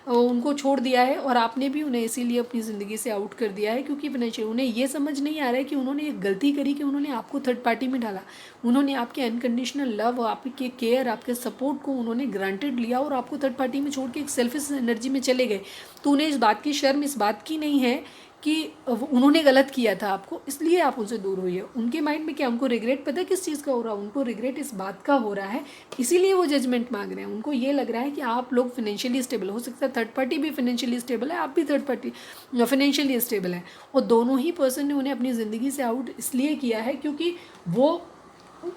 उनको छोड़ दिया है, और आपने भी उन्हें इसीलिए अपनी ज़िंदगी से आउट कर दिया है, क्योंकि फाइनेंशियल, उन्हें ये समझ नहीं आ रहा है कि उन्होंने एक गलती करी कि उन्होंने आपको थर्ड पार्टी में डाला। उन्होंने आपके अनकंडीशनल लव, आपके केयर, आपके सपोर्ट को उन्होंने ग्रांटेड लिया और आपको थर्ड पार्टी में छोड़ के एक सेल्फिश एनर्जी में चले गए। तो उन्हें इस बात की शर्म इस बात की नहीं है कि उन्होंने गलत किया था आपको, इसलिए आप उनसे दूर हुई है। उनके माइंड में क्या, उनको रिग्रेट पता है किस चीज़ का हो रहा है, उनको रिग्रेट इस बात का हो रहा है, इसीलिए वो जजमेंट मांग रहे हैं। उनको ये लग रहा है कि आप लोग फाइनेंशियली स्टेबल, हो सकता है थर्ड पार्टी भी फाइनेंशियली स्टेबल है, आप भी थर्ड पार्टी फाइनेंशियली स्टेबल है, और दोनों ही पर्सन ने उन्हें अपनी ज़िंदगी से आउट इसलिए किया है क्योंकि वो,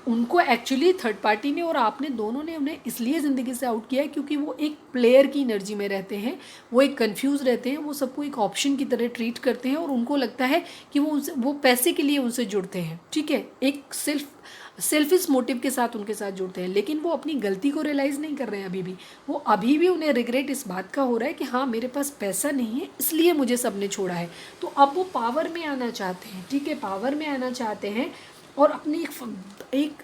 उनको एक्चुअली थर्ड पार्टी ने और आपने दोनों ने उन्हें इसलिए ज़िंदगी से आउट किया है क्योंकि वो एक प्लेयर की एनर्जी में रहते हैं, वो एक कंफ्यूज रहते हैं, वो सबको एक ऑप्शन की तरह ट्रीट करते हैं, और उनको लगता है कि वो पैसे के लिए उनसे जुड़ते हैं, ठीक है, एक सेल्फिश मोटिव के साथ उनके साथ जुड़ते हैं। लेकिन वो अपनी गलती को रियलाइज़ नहीं कर रहे हैं अभी भी उन्हें रिग्रेट इस बात का हो रहा है कि हाँ, मेरे पास पैसा नहीं है इसलिए मुझे सबने छोड़ा है। तो अब वो पावर में आना चाहते हैं, ठीक है, पावर में आना चाहते हैं, और अपनी एक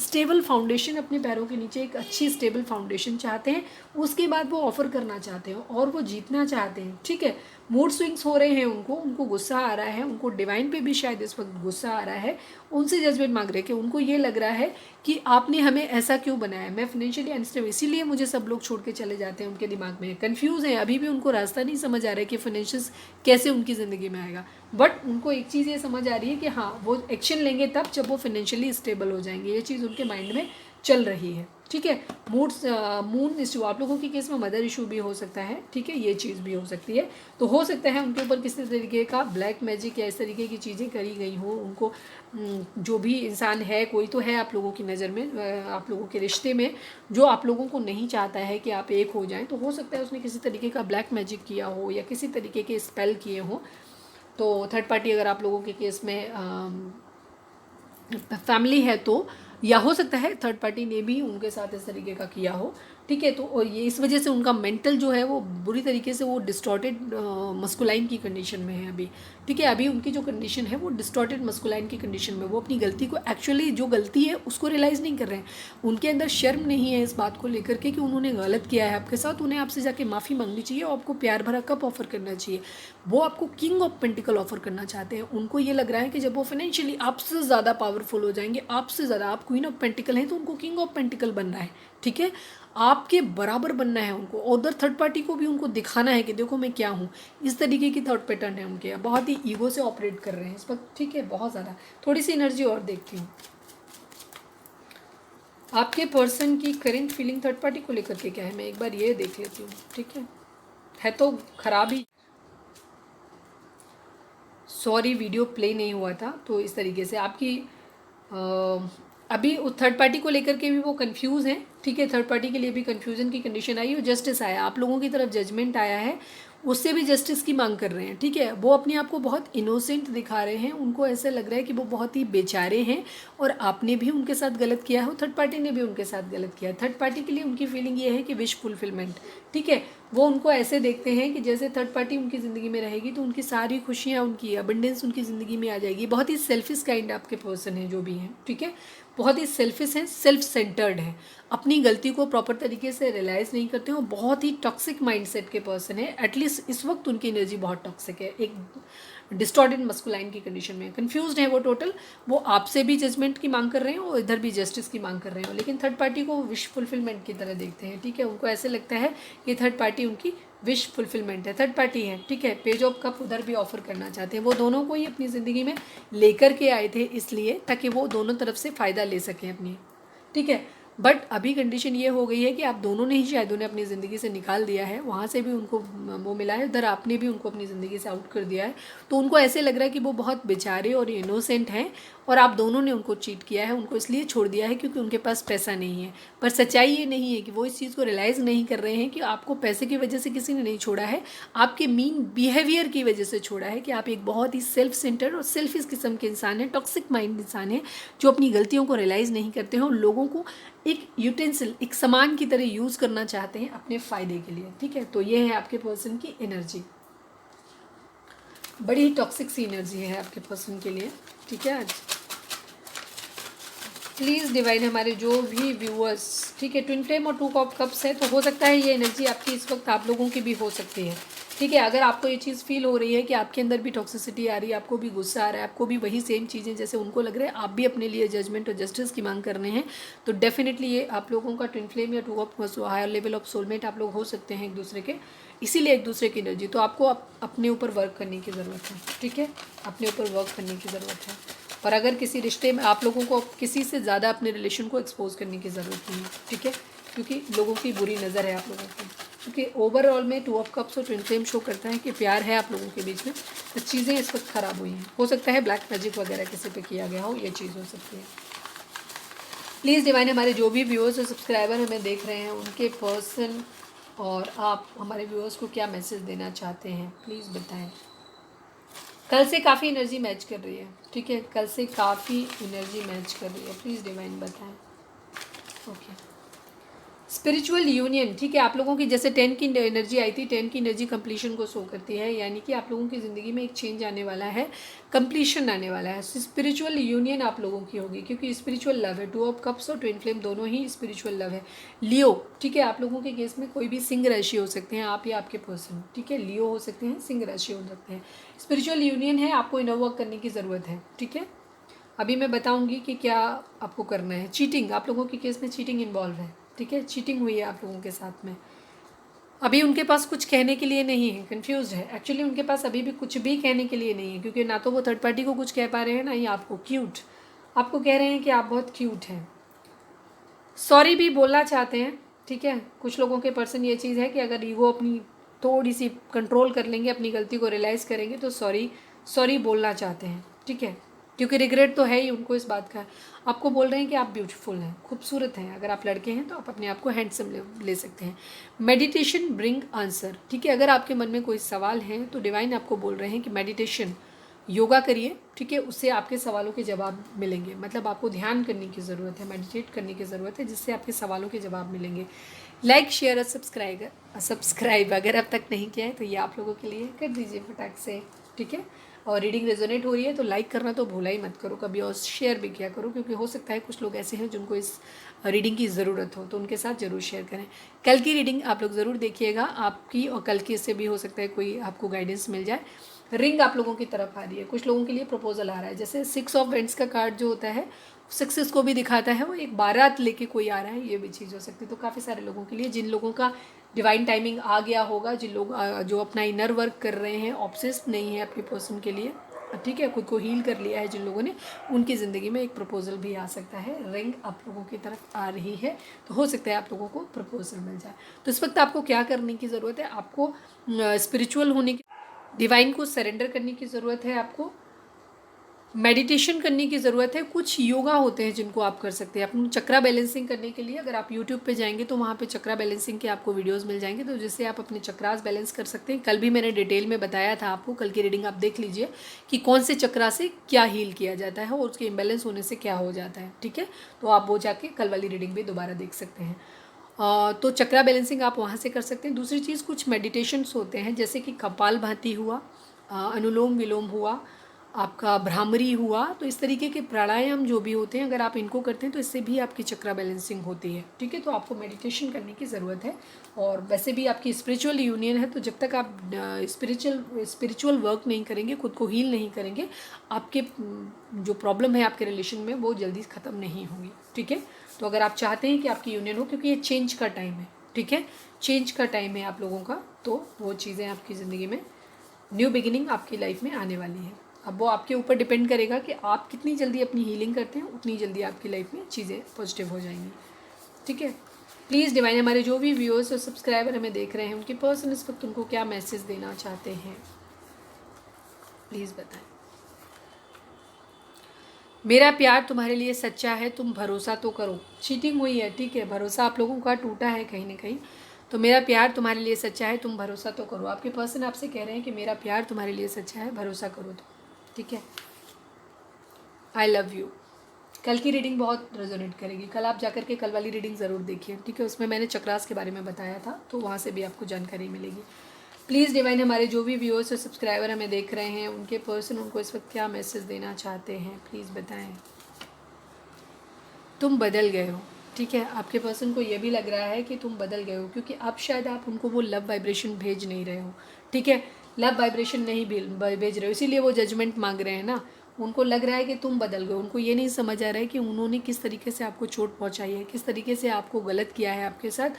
स्टेबल फाउंडेशन, अपने पैरों के नीचे एक अच्छी स्टेबल फाउंडेशन चाहते हैं। उसके बाद वो ऑफ़र करना चाहते हैं और वो जीतना चाहते हैं, ठीक है। मूड स्विंग्स हो रहे हैं, उनको गुस्सा आ रहा है, उनको डिवाइन पे भी शायद इस वक्त गुस्सा आ रहा है, उनसे जजमेंट मांग रहे हैं कि उनको ये लग रहा है कि आपने हमें ऐसा क्यों बनाया, मैं फाइनेंशियली अनस्टेबल, इसीलिए मुझे सब लोग छोड़ के चले जाते हैं। उनके दिमाग में कन्फ्यूज़ है, अभी भी उनको रास्ता नहीं समझ आ रहा है कि फाइनेंशियल कैसे उनकी ज़िंदगी में आएगा। बट उनको एक चीज़ ये समझ आ रही है कि हाँ, वो एक्शन लेंगे तब जब वो फाइनेंशियली स्टेबल हो जाएंगे, ये चीज़ उनके माइंड में चल रही है, ठीक है। मून इशू, आप लोगों के केस में मदर इशू भी हो सकता है, ठीक है, ये चीज़ भी हो सकती है। तो हो सकता है उनके ऊपर किसी तरीके का ब्लैक मैजिक या इस तरीके की चीज़ें करी गई हो। उनको जो भी इंसान है, कोई तो है आप लोगों की नज़र में, आप लोगों के रिश्ते में, जो आप लोगों को नहीं चाहता है कि आप एक हो जाएं। तो हो सकता है उसने किसी तरीके का ब्लैक मैजिक किया हो या किसी तरीके के स्पेल किए हों। तो थर्ड पार्टी अगर आप लोगों के केस में फैमिली है तो, या हो सकता है थर्ड पार्टी ने भी उनके साथ इस तरीके का किया हो, ठीक है। तो और ये इस वजह से उनका मेंटल जो है वो बुरी तरीके से वो डिस्टॉर्टेड मस्कुलाइन की कंडीशन में है अभी, ठीक है। अभी उनकी जो कंडीशन है वो डिस्टॉर्टेड मस्कुलाइन की कंडीशन में, वो अपनी गलती को, एक्चुअली जो गलती है उसको रियलाइज़ नहीं कर रहे हैं। उनके अंदर शर्म नहीं है इस बात को लेकर के कि उन्होंने गलत किया है आपके साथ। उन्हें आपसे जाके माफ़ी मांगनी चाहिए और आपको प्यार भरा कप ऑफर करना चाहिए। वो आपको किंग ऑफ पेंटिकल ऑफर करना चाहते हैं। उनको ये लग रहा है कि जब वो फाइनेंशियली आपसे ज़्यादा पावरफुल हो जाएंगे, आपसे ज़्यादा, आप क्वीन ऑफ पेंटिकल हैं तो उनको किंग ऑफ पेंटिकल बनना है, ठीक है, आपके बराबर बनना है उनको। और उधर थर्ड पार्टी को भी उनको दिखाना है कि देखो मैं क्या हूँ। इस तरीके की थॉट पैटर्न है उनके, बहुत ही ईगो से ऑपरेट कर रहे हैं इस वक्त, ठीक है, बहुत ज़्यादा। थोड़ी सी एनर्जी और देखती हूँ आपके पर्सन की करेंट फीलिंग थर्ड पार्टी को लेकर के क्या है, मैं एक बार ये देख लेती हूँ, ठीक है तो खराब ही, सॉरी वीडियो प्ले नहीं हुआ था। तो इस तरीके से आपकी अभी उस थर्ड पार्टी को लेकर के भी वो कंफ्यूज हैं, ठीक है। थर्ड पार्टी के लिए भी कंफ्यूजन की कंडीशन आई और जस्टिस आया, आप लोगों की तरफ जजमेंट आया है, उससे भी जस्टिस की मांग कर रहे हैं, ठीक है। वो अपने आप को बहुत इनोसेंट दिखा रहे हैं, उनको ऐसा लग रहा है कि वो बहुत ही बेचारे हैं और आपने भी उनके साथ गलत किया है, थर्ड पार्टी ने भी उनके साथ गलत किया है। थर्ड पार्टी के लिए उनकी फीलिंग ये है कि विश फुलफिलमेंट, ठीक है। वो उनको ऐसे देखते हैं कि जैसे थर्ड पार्टी उनकी ज़िंदगी में रहेगी तो उनकी सारी खुशियाँ, उनकी अबंडेंस उनकी ज़िंदगी में आ जाएगी। बहुत ही सेल्फिश काइंड आपके पर्सन हैं जो भी हैं, ठीक है। बहुत ही सेल्फिश हैं, सेल्फ सेंटर्ड हैं, अपनी गलती को प्रॉपर तरीके से रियलाइज़ नहीं करते हैं और बहुत ही टॉक्सिक माइंडसेट के पर्सन है। एटलीस्ट इस वक्त उनकी एनर्जी बहुत टॉक्सिक है, एक डिस्टॉर्टेड मस्कुलाइन की कंडीशन में कंफ्यूज्ड है वो टोटल। वो आपसे भी जजमेंट की मांग कर रहे हैं और इधर भी जस्टिस की मांग कर रहे हैं, लेकिन थर्ड पार्टी को विश फुलफिलमेंट की तरह देखते हैं, ठीक है। उनको ऐसे लगता है कि थर्ड पार्टी उनकी विश फुलफिलमेंट है, थर्ड पार्टी है, ठीक है। पेज ऑफ कप उधर भी ऑफर करना चाहते हैं, वो दोनों को ही अपनी ज़िंदगी में लेकर के आए थे इसलिए ताकि वो दोनों तरफ से फ़ायदा ले सकें अपनी, ठीक है। बट अभी कंडीशन ये हो गई है कि आप दोनों ने ही शायद उन्हें अपनी ज़िंदगी से निकाल दिया है, वहाँ से भी उनको वो मिला है, उधर आपने भी उनको अपनी ज़िंदगी से आउट कर दिया है। तो उनको ऐसे लग रहा है कि वो बहुत बेचारे और इनोसेंट हैं और आप दोनों ने उनको चीट किया है, उनको इसलिए छोड़ दिया है क्योंकि उनके पास पैसा नहीं है। पर सच्चाई ये नहीं है कि वो इस चीज़ को रियलाइज़ नहीं कर रहे हैं कि आपको पैसे की वजह से किसी ने नहीं छोड़ा है, आपके मीन बिहेवियर की वजह से छोड़ा है कि आप एक बहुत ही सेल्फ सेंटर्ड और सेल्फिश किस्म के इंसान हैं, टॉक्सिक माइंड इंसान हैं जो अपनी गलतियों को रियलाइज़ नहीं करते हैं और लोगों को एक यूटेंसिल, एक सामान की तरह यूज़ करना चाहते हैं अपने फ़ायदे के लिए, ठीक है। तो ये है आपके पर्सन की एनर्जी, बड़ी ही टॉक्सिक सी एनर्जी है आपके पर्सन के लिए, ठीक है। आज प्लीज़ डिवाइन हमारे जो भी व्यूअर्स, ठीक है, ट्विन फ्लेम और टू ऑफ कप्स है, तो हो सकता है ये एनर्जी आपकी इस वक्त आप लोगों की भी हो सकती है, ठीक है। अगर आपको ये चीज़ फील हो रही है कि आपके अंदर भी टॉक्सिसिटी आ रही है, आपको भी गुस्सा आ रहा है, आपको भी वही सेम चीज़ें जैसे उनको लग रहा है, आप भी अपने लिए जजमेंट और जस्टिस की मांग करने हैं, तो डेफिनेटली ये आप लोगों का ट्विन फ्लेम या two of higher level of soulmate आप लोग हो सकते हैं एक दूसरे के, इसीलिए एक दूसरे की एनर्जी। तो आपको अपने ऊपर वर्क करने की ज़रूरत है, ठीक है, अपने ऊपर वर्क करने की ज़रूरत है। और अगर किसी रिश्ते में आप लोगों को किसी से ज़्यादा अपने रिलेशन को एक्सपोज करने की ज़रूरत नहीं है, ठीक है, क्योंकि लोगों की बुरी नज़र है आप लोगों की, क्योंकि ओवरऑल में टू ऑफ कप्स और ट्विन फ्लेम शो करता है कि प्यार है आप लोगों के बीच में, तो चीज़ें इस वक्त ख़राब हुई हैं। हो सकता है ब्लैक मैजिक वगैरह किसी पे किया गया हो, ये चीज़ हो सकती है। प्लीज़ डिवाइन हमारे जो भी व्यूअर्स और सब्सक्राइबर हमें देख रहे हैं उनके पर्सन और आप हमारे व्यूअर्स को क्या मैसेज देना चाहते हैं, प्लीज़ बताएं। कल से काफ़ी एनर्जी मैच कर रही है, ठीक है, कल से काफ़ी एनर्जी मैच कर रही है, प्लीज़ डिवाइन बताएं। ओके, स्पिरिचुअल यूनियन, ठीक है, आप लोगों की जैसे 10 की एनर्जी आई थी, 10 की एनर्जी कंप्लीशन को शो करती है, यानी कि आप लोगों की ज़िंदगी में एक चेंज आने वाला है, कंप्लीशन आने वाला है, स्पिरिचुअल यूनियन आप लोगों की होगी क्योंकि स्पिरिचुअल लव है। टू ऑफ कप्स और ट्विन फ्लेम दोनों ही स्पिरिचुअल लव है। लियो, ठीक है, आप लोगों के केस में कोई भी सिंह राशि हो सकते हैं, आप या आपके पर्सन, ठीक है, लियो हो सकते हैं, सिंह राशि हो सकते हैं। स्पिरिचुअल यूनियन है, आपको इनर वर्क करने की ज़रूरत है, ठीक है। अभी मैं बताऊंगी कि क्या आपको करना है। चीटिंग, आप लोगों के केस में चीटिंग इन्वॉल्व है, ठीक है, चीटिंग हुई है आप लोगों के साथ में। अभी उनके पास कुछ कहने के लिए नहीं है, कंफ्यूज है एक्चुअली, उनके पास अभी भी कुछ भी कहने के लिए नहीं है क्योंकि ना तो वो थर्ड पार्टी को कुछ कह पा रहे हैं ना ही आपको। क्यूट, आपको कह रहे हैं कि आप बहुत क्यूट हैं, सॉरी भी बोलना चाहते हैं, ठीक है। कुछ लोगों के पर्सन ये चीज़ है कि अगर ईगो अपनी थोड़ी सी कंट्रोल कर लेंगे, अपनी गलती को रियलाइज़ करेंगे तो सॉरी बोलना चाहते हैं, ठीक है, क्योंकि रिग्रेट तो है ही उनको इस बात का। आपको बोल रहे हैं कि आप ब्यूटीफुल हैं, खूबसूरत हैं, अगर आप लड़के हैं तो आप अपने आप को हैंडसम ले सकते हैं। मेडिटेशन ब्रिंग आंसर, ठीक है, अगर आपके मन में कोई सवाल है तो डिवाइन आपको बोल रहे हैं कि मेडिटेशन, योगा करिए, ठीक है, उससे आपके सवालों के जवाब मिलेंगे। मतलब आपको ध्यान करने की ज़रूरत है, मेडिटेट करने की ज़रूरत है, जिससे आपके सवालों के जवाब मिलेंगे। लाइक शेयर और सब्सक्राइब अगर अब तक नहीं किया है तो ये आप लोगों के लिए कर दीजिए फटाक से, ठीक है। और रीडिंग रेजोनेट हो रही है तो लाइक करना तो भूला ही मत करो कभी, और शेयर भी किया करो क्योंकि हो सकता है कुछ लोग ऐसे हैं जिनको इस रीडिंग की ज़रूरत हो, तो उनके साथ ज़रूर शेयर करें। कल की रीडिंग आप लोग ज़रूर देखिएगा आपकी, और कल की इससे भी हो सकता है कोई आपको गाइडेंस मिल जाए। रिंग आप लोगों की तरफ आ रही है, कुछ लोगों के लिए प्रपोजल आ रहा है, जैसे 6 ऑफ वेंट्स का कार्ड जो होता है सक्सेस को भी दिखाता है, वो एक बारात लेके कोई आ रहा है, ये भी चीज़ हो सकती है। तो काफ़ी सारे लोगों के लिए, जिन लोगों का डिवाइन टाइमिंग आ गया होगा, जिन लोग जो अपना इनर वर्क कर रहे हैं, ऑब्सेस्ड नहीं है अपने पर्सन के लिए, ठीक है, खुद को हील कर लिया है जिन लोगों ने, उनकी ज़िंदगी में एक प्रपोजल भी आ सकता है। रिंग आप लोगों की तरफ आ रही है तो हो सकता है आप लोगों को प्रपोजल मिल जाए। तो इस वक्त आपको क्या करने की ज़रूरत है, आपको स्पिरिचुअल होने की, डिवाइन को सरेंडर करने की ज़रूरत है आपको, मेडिटेशन करने की ज़रूरत है। कुछ योगा होते हैं जिनको आप कर सकते हैं अपनी चक्रा बैलेंसिंग करने के लिए। अगर आप यूट्यूब पे जाएंगे तो वहाँ पे चक्रा बैलेंसिंग के आपको वीडियोस मिल जाएंगे, तो जिससे आप अपने चक्रास बैलेंस कर सकते हैं। कल भी मैंने डिटेल में बताया था आपको, कल की रीडिंग आप देख लीजिए कि कौन से चक्रा से क्या हील किया जाता है और उसके इम्बेलेंस होने से क्या हो जाता है। ठीक है, तो आप वो जाके कल वाली रीडिंग भी दोबारा देख सकते हैं। तो चक्रा बैलेंसिंग आप वहाँ से कर सकते हैं। दूसरी चीज़, कुछ मेडिटेशंस होते हैं जैसे कि कपालभाति हुआ, अनुलोम विलोम हुआ, आपका भ्रामरी हुआ। तो इस तरीके के प्राणायाम जो भी होते हैं, अगर आप इनको करते हैं तो इससे भी आपकी चक्रा बैलेंसिंग होती है। ठीक है, तो आपको मेडिटेशन करने की ज़रूरत है। और वैसे भी आपकी स्पिरिचुअल यूनियन है, तो जब तक आप स्पिरिचुअल वर्क नहीं करेंगे, खुद को हील नहीं करेंगे, आपके जो प्रॉब्लम है आपके रिलेशन में वो जल्दी ख़त्म नहीं होगी। ठीक है, तो अगर आप चाहते हैं कि आपकी यूनियन हो, क्योंकि ये चेंज का टाइम है। ठीक है, चेंज का टाइम है आप लोगों का, तो वो चीज़ें आपकी ज़िंदगी में न्यू बिगिनिंग आपकी लाइफ में आने वाली है। अब वो आपके ऊपर डिपेंड करेगा कि आप कितनी जल्दी अपनी हीलिंग करते हैं, उतनी जल्दी आपकी लाइफ में चीज़ें पॉजिटिव हो जाएंगी। ठीक है, प्लीज़ डिवाइन, हमारे जो भी व्यूअर्स और सब्सक्राइबर हमें देख रहे हैं, उनके पर्सन इस वक्त उनको क्या मैसेज देना चाहते हैं, प्लीज़ बताएं। मेरा प्यार तुम्हारे लिए सच्चा है, तुम भरोसा तो करो। चीटिंग हुई है, ठीक है, भरोसा आप लोगों का टूटा है कहीं ना कहीं। तो मेरा प्यार तुम्हारे लिए सच्चा है, तुम भरोसा तो करो। आपके पर्सन आपसे कह रहे हैं कि मेरा प्यार तुम्हारे लिए सच्चा है, भरोसा करो। तो ठीक है, आई लव यू। कल की रीडिंग बहुत रेजोनेट करेगी। कल आप जाकर के कल वाली रीडिंग ज़रूर देखिए। ठीक है, उसमें मैंने चक्रास के बारे में बताया था, तो वहाँ से भी आपको जानकारी मिलेगी। प्लीज़ डिवाइन, हमारे जो भी व्यूअर्स और सब्सक्राइबर हमें देख रहे हैं, उनके पर्सन उनको इस वक्त क्या मैसेज देना चाहते हैं, प्लीज़ बताएं। तुम बदल गए हो। ठीक है, आपके पर्सन को ये भी लग रहा है कि तुम बदल गए हो, क्योंकि अब शायद आप उनको वो लव वाइब्रेशन भेज नहीं रहे हो। ठीक है, लव वाइब्रेशन नहीं भेज रहे हो, इसीलिए वो जजमेंट मांग रहे हैं ना। उनको लग रहा है कि तुम बदल गए। उनको ये नहीं समझ आ रहा है कि उन्होंने किस तरीके से आपको चोट पहुंचाई है, किस तरीके से आपको गलत किया है आपके साथ।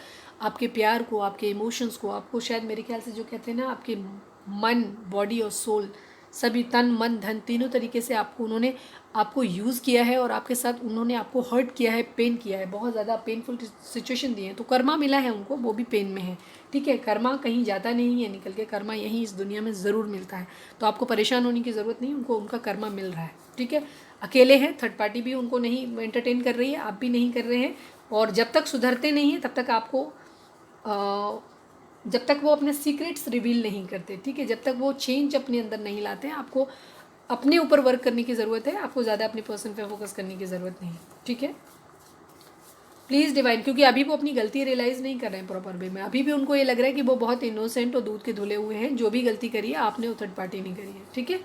आपके प्यार को, आपके इमोशंस को, आपको शायद मेरे ख्याल से जो कहते हैं ना, आपके मन, बॉडी और सोल, सभी तन मन धन तीनों तरीके से आपको उन्होंने आपको यूज़ किया है और आपके साथ उन्होंने आपको हर्ट किया है, पेन किया है, बहुत ज़्यादा पेनफुल सिचुएशन दी है। तो कर्मा मिला है उनको, वो भी पेन में है। ठीक है, कर्मा कहीं जाता नहीं है निकल के, कर्मा यहीं इस दुनिया में ज़रूर मिलता है। तो आपको परेशान होने की ज़रूरत नहीं, उनको उनका कर्मा मिल रहा है। ठीक है, अकेले हैं, थर्ड पार्टी भी उनको नहीं एंटरटेन कर रही है, आप भी नहीं कर रहे हैं। और जब तक सुधरते नहीं हैं तब तक आपको जब तक वो अपने सीक्रेट्स रिवील नहीं करते, ठीक है, जब तक वो चेंज अपने अंदर नहीं लाते हैं, आपको अपने ऊपर वर्क करने की ज़रूरत है। आपको ज़्यादा अपने पर्सन पे फोकस करने की ज़रूरत नहीं। ठीक है, प्लीज़ डिवाइन, क्योंकि अभी वो अपनी गलती रियलाइज़ नहीं कर रहे हैं प्रॉपर वे में। अभी भी उनको ये लग रहा है कि वो बहुत इनोसेंट और दूध के धुले हुए हैं। जो भी गलती करी है आपने, वो थर्ड पार्टी नहीं करी है। ठीक है,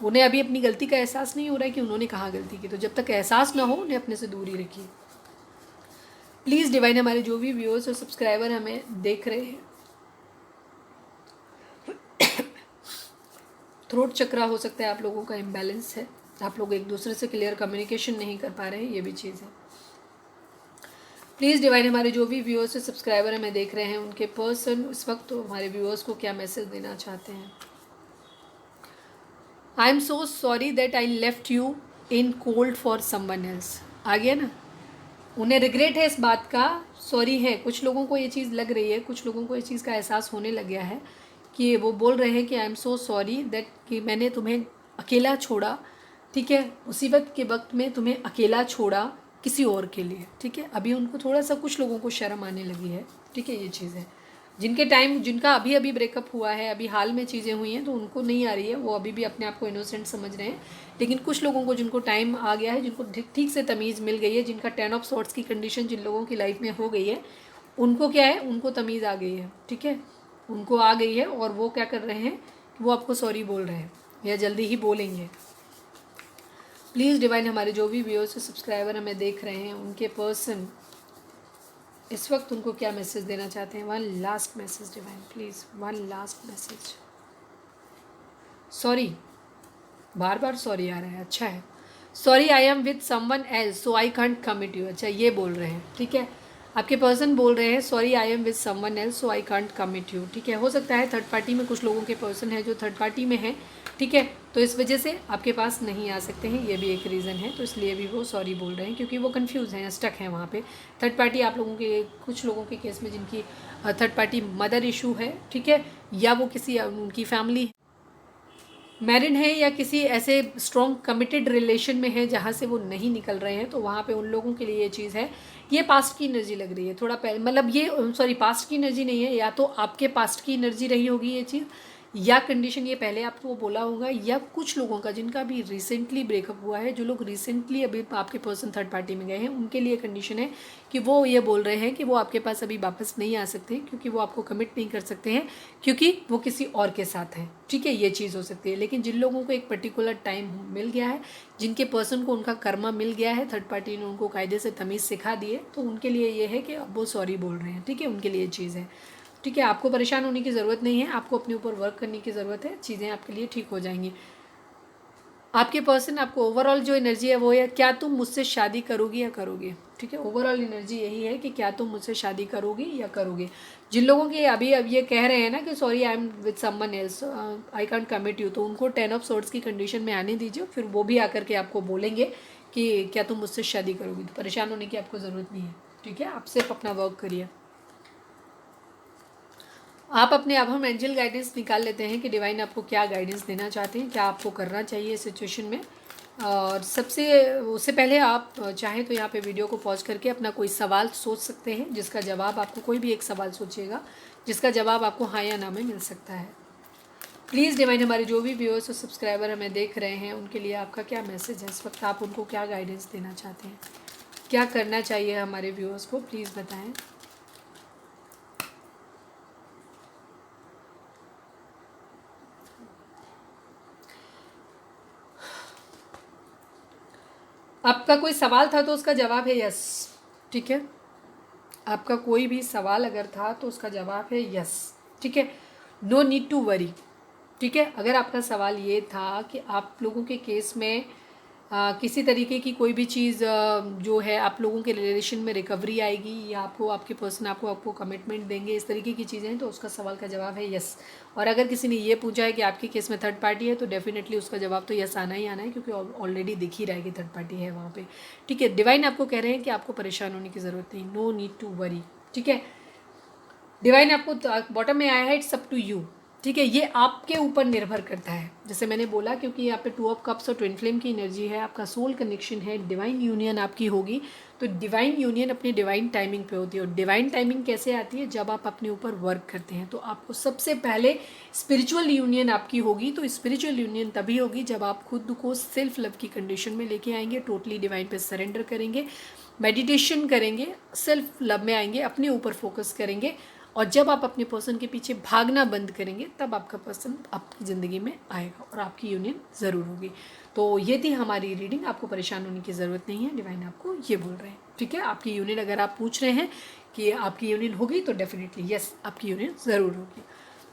उन्हें अभी अपनी गलती का एहसास नहीं हो रहा है कि उन्होंने कहाँ गलती की। तो जब तक एहसास ना हो, उन्हें अपने से दूर ही रखिए। प्लीज़ डिवाइन, हमारे जो भी व्यूअर्स और सब्सक्राइबर हमें देख रहे हैं, थ्रोट चक्रा हो सकता है आप लोगों का इम्बैलेंस है, आप लोग एक दूसरे से क्लियर कम्युनिकेशन नहीं कर पा रहे हैं, ये भी चीज़ है। प्लीज़ डिवाइन, हमारे जो भी व्यूअर्स और सब्सक्राइबर हमें देख रहे हैं, उनके पर्सन इस वक्त तो हमारे व्यूअर्स को क्या मैसेज देना चाहते हैं। I am so sorry that I left you in cold for someone else. आ गया ना, उन्हें रिग्रेट है इस बात का, सॉरी है। कुछ लोगों को ये चीज़ लग रही है, कुछ लोगों को इस चीज़ का एहसास होने लग गया है कि वो बोल रहे हैं कि आई एम सो सॉरी दैट कि मैंने तुम्हें अकेला छोड़ा। ठीक है, मुसीबत के वक्त में तुम्हें अकेला छोड़ा किसी और के लिए। ठीक है, अभी उनको थोड़ा सा, कुछ लोगों को शर्म आने लगी है। ठीक है, ये चीज़ है। जिनका अभी अभी ब्रेकअप हुआ है, अभी हाल में चीज़ें हुई हैं, तो उनको नहीं आ रही है, वो अभी भी अपने आप को इनोसेंट समझ रहे हैं। लेकिन कुछ लोगों को जिनको टाइम आ गया है, जिनको ठीक से तमीज़ मिल गई है, जिनका 10 ऑफ सॉर्ट्स की कंडीशन जिन लोगों की लाइफ में हो गई है, उनको क्या है, उनको तमीज़ आ गई है। ठीक है, उनको आ गई है और वो क्या कर रहे हैं, वो आपको सॉरी बोल रहे हैं या जल्दी ही बोलेंगे। प्लीज़ डिवाइन, हमारे जो भी व्यूअर्स और सब्सक्राइबर हमें देख रहे हैं, उनके पर्सन इस वक्त उनको क्या मैसेज देना चाहते हैं। One last message divine, please one last message. Sorry, बार बार सॉरी आ रहा है, अच्छा है। Sorry, I am with someone else so I can't commit you. अच्छा, ये बोल रहे हैं। ठीक है, आपके पर्सन बोल रहे हैं sorry I am with someone else so I can't commit you. ठीक है, हो सकता है थर्ड पार्टी में कुछ लोगों के पर्सन है जो थर्ड पार्टी में है। ठीक है, तो इस वजह से आपके पास नहीं आ सकते हैं, ये भी एक रीज़न है। तो इसलिए भी वो सॉरी बोल रहे हैं, क्योंकि वो कंफ्यूज हैं, स्टक हैं वहाँ पे। थर्ड पार्टी आप लोगों के, कुछ लोगों के केस में जिनकी थर्ड पार्टी मदर इशू है, ठीक है, या वो किसी उनकी फैमिली मैरिड हैं या किसी ऐसे स्ट्रॉन्ग कमिटेड रिलेशन में है जहाँ से वो नहीं निकल रहे हैं, तो वहाँ पे उन लोगों के लिए ये चीज़ है। ये पास्ट की एनर्जी लग रही है थोड़ा पहले, मतलब ये सॉरी पास्ट की एनर्जी नहीं है, या तो आपके पास्ट की एनर्जी रही होगी ये चीज़, या कंडीशन ये पहले आपको बोला होगा, या कुछ लोगों का जिनका अभी रिसेंटली ब्रेकअप हुआ है, जो लोग रिसेंटली अभी आपके पर्सन थर्ड पार्टी में गए हैं, उनके लिए कंडीशन है कि वो ये बोल रहे हैं कि वो आपके पास अभी वापस नहीं आ सकते, क्योंकि वो आपको कमिट नहीं कर सकते हैं, क्योंकि वो किसी और के साथ हैं। ठीक है, ये चीज़ हो सकती है। लेकिन जिन लोगों को एक पर्टिकुलर टाइम मिल गया है, जिनके पर्सन को उनका कर्मा मिल गया है, थर्ड पार्टी ने उनको कायदे से तमीज़ सिखा दी है, तो उनके लिए ये है कि अब वो सॉरी बोल रहे हैं। ठीक है, उनके लिए ये चीज़ है। ठीक है, आपको परेशान होने की ज़रूरत नहीं है, आपको अपने ऊपर वर्क करने की ज़रूरत है, चीज़ें आपके लिए ठीक हो जाएंगी। आपके पर्सन आपको ओवरऑल जो एनर्जी है वो है, क्या तुम मुझसे शादी करोगी या करोगे। ठीक है, ओवरऑल एनर्जी यही है कि क्या तुम मुझसे शादी करोगी या करोगे। जिन लोगों के अभी अब ये कह रहे हैं ना कि sorry I am with someone else, I can't commit you, तो उनको 10 ऑफ सोर्ड्स की कंडीशन में आने दीजिए, फिर वो भी आकर के आपको बोलेंगे कि क्या तुम मुझसे शादी करोगी। तो परेशान होने की आपको ज़रूरत नहीं है। ठीक है, आप सिर्फ अपना वर्क करिए। आप अपने अब हम एंजल गाइडेंस निकाल लेते हैं कि डिवाइन आपको क्या गाइडेंस देना चाहते हैं, क्या आपको करना चाहिए इस सिचुएशन में। और उससे पहले आप चाहें तो यहाँ पे वीडियो को पॉज करके अपना कोई सवाल सोच सकते हैं, जिसका जवाब आपको, कोई भी एक सवाल सोचिएगा जिसका जवाब आपको हाँ या ना में मिल सकता है। प्लीज़ डिवाइन, हमारे जो भी व्यूअर्स और सब्सक्राइबर हमें देख रहे हैं, उनके लिए आपका क्या मैसेज है इस वक्त, आप उनको क्या गाइडेंस देना चाहते हैं, क्या करना चाहिए हमारे व्यूअर्स को, प्लीज़ बताएँ। आपका कोई सवाल था तो उसका जवाब है यस। ठीक है, आपका कोई भी सवाल अगर था तो उसका जवाब है यस। ठीक है, नो नीड टू वरी। ठीक है, अगर आपका सवाल ये था कि आप लोगों के केस में किसी तरीके की कोई भी चीज़ जो है आप लोगों के रिलेशन में रिकवरी आएगी, या आपको आपके पर्सन आपको कमिटमेंट देंगे, इस तरीके की चीज़ें हैं, तो उसका सवाल का जवाब है यस। और अगर किसी ने ये पूछा है कि आपके केस में थर्ड पार्टी है, तो डेफिनेटली उसका जवाब तो यस आना ही आना है, क्योंकि ऑलरेडी दिख ही रहा है कि थर्ड पार्टी है वहाँ पे। ठीक है, डिवाइन आपको कह रहे हैं कि आपको परेशान होने की ज़रूरत नहीं, नो नीड टू वरी। ठीक है, डिवाइन आपको बॉटम में आया है, इट्स अप टू यू। ठीक है, ये आपके ऊपर निर्भर करता है, जैसे मैंने बोला, क्योंकि यहाँ पे 2 ऑफ कप्स और ट्विन फ्लेम की एनर्जी है, आपका सोल कनेक्शन है, डिवाइन यूनियन आपकी होगी। तो डिवाइन यूनियन अपनी डिवाइन टाइमिंग पे होती है, और डिवाइन टाइमिंग कैसे आती है, जब आप अपने ऊपर वर्क करते हैं। तो आपको सबसे पहले स्पिरिचुअल यूनियन आपकी होगी। तो स्पिरिचुअल यूनियन तभी होगी जब आप खुद को सेल्फ लव की कंडीशन में लेके आएंगे, टोटली डिवाइन पे सरेंडर करेंगे, मेडिटेशन करेंगे, सेल्फ लव में आएंगे, अपने ऊपर फोकस करेंगे। और जब आप अपने पर्सन के पीछे भागना बंद करेंगे, तब आपका पर्सन आपकी ज़िंदगी में आएगा और आपकी यूनियन ज़रूर होगी। तो ये थी हमारी रीडिंग, आपको परेशान होने की ज़रूरत नहीं है, डिवाइन आपको ये बोल रहे हैं। ठीक है, आपकी यूनियन, अगर आप पूछ रहे हैं कि आपकी यूनियन होगी, तो डेफिनेटली यस, आपकी यूनियन ज़रूर होगी।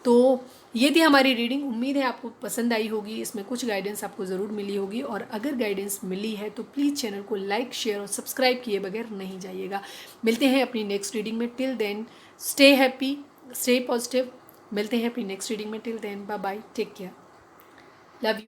तो ये थी हमारी रीडिंग, उम्मीद है आपको पसंद आई होगी, इसमें कुछ गाइडेंस आपको ज़रूर मिली होगी। और अगर गाइडेंस मिली है तो प्लीज़ चैनल को लाइक, शेयर और सब्सक्राइब किए बगैर नहीं जाइएगा। मिलते हैं अपनी नेक्स्ट रीडिंग में, till then stay happy, stay positive. मिलते हैं अपनी नेक्स्ट रीडिंग में, till then bye bye, take care, love you.